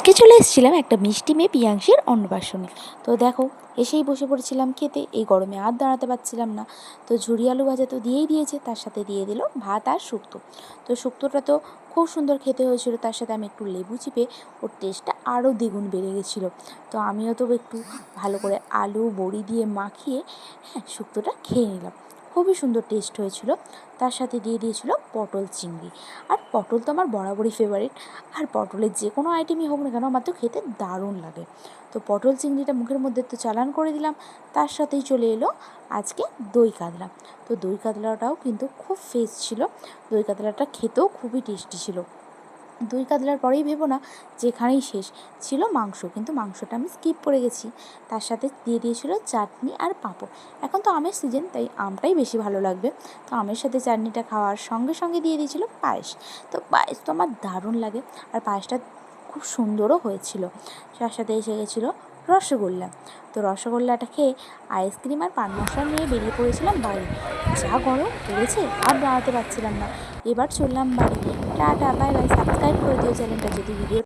আজকে চলে এসেছিলাম একটা মিষ্টি মেয়ে পিয়াংশীর অন্নপ্রাশনে। তো দেখো, এসেই বসে পড়েছিলাম খেতে। এই গরমে আর দাঁড়াতে পারছিলাম না। তো ঝুরি আলু ভাজা তো দিয়েই দিয়েছে, তার সাথে দিয়ে দিল ভাত আর শুক্তো। তো শুক্তোটা তো খুব সুন্দর খেতে হয়েছিল, তার সাথে আমি একটু লেবু চিপে ওর টেস্টটা আরও দ্বিগুণ বেড়ে গেছিলো। তো আমিও তো একটু ভালো করে আলু বড়ি দিয়ে মাখিয়ে শুক্তোটা খেয়ে নিলাম। খুবই সুন্দর টেস্ট হয়েছিল। তার সাথে দিয়ে দিয়েছিল পটল চিংড়ি। আর পটল তো আমার বরাবরই ফেভারিট। আর পটলের যে কোনো আইটেমই হোক না কেন, আমার তো খেতে দারুণ লাগে। তো পটল চিংড়িটা মুখের মধ্যে তো চালান করে দিলাম। তার সাথেই চলে এলো আজকে দই কাতলা। তো দই কাতলাটাও কিন্তু খুব ফ্রেশ ছিল। দই কাতলাটা খেতেও খুবই টেস্টি ছিল। দই কাতলার পরেই ভেবো না যেখানেই শেষ ছিল মাংস, কিন্তু মাংসটা আমি স্কিপ করে গেছি। তার সাথে দিয়ে দিয়েছিল চাটনি আর পাঁপড়। এখন তো আমের সিজন, তাই আমটাই বেশি ভালো লাগবে। তো আমের সাথে চাটনিটা খাওয়ার সঙ্গে সঙ্গে দিয়ে দিয়েছিল পায়েস। তো পায়েস তো আমার দারুণ লাগে, আর পায়েসটা খুব সুন্দরও হয়েছিল। তার সাথে এসে গেছিলো রসগোল্লা। তো রসগোল্লাটা খেয়ে আইসক্রিম আর পান মশলা নিয়ে বেরিয়ে পড়েছিলাম বাড়ি। যা গরম পড়েছে, আর দাঁড়াতে পারছিলাম না। এবার চললাম বাড়ি। Tata, bye bye. সাবস্ক্রাইব করে দিও চ্যানেলটা যদি ভিডিও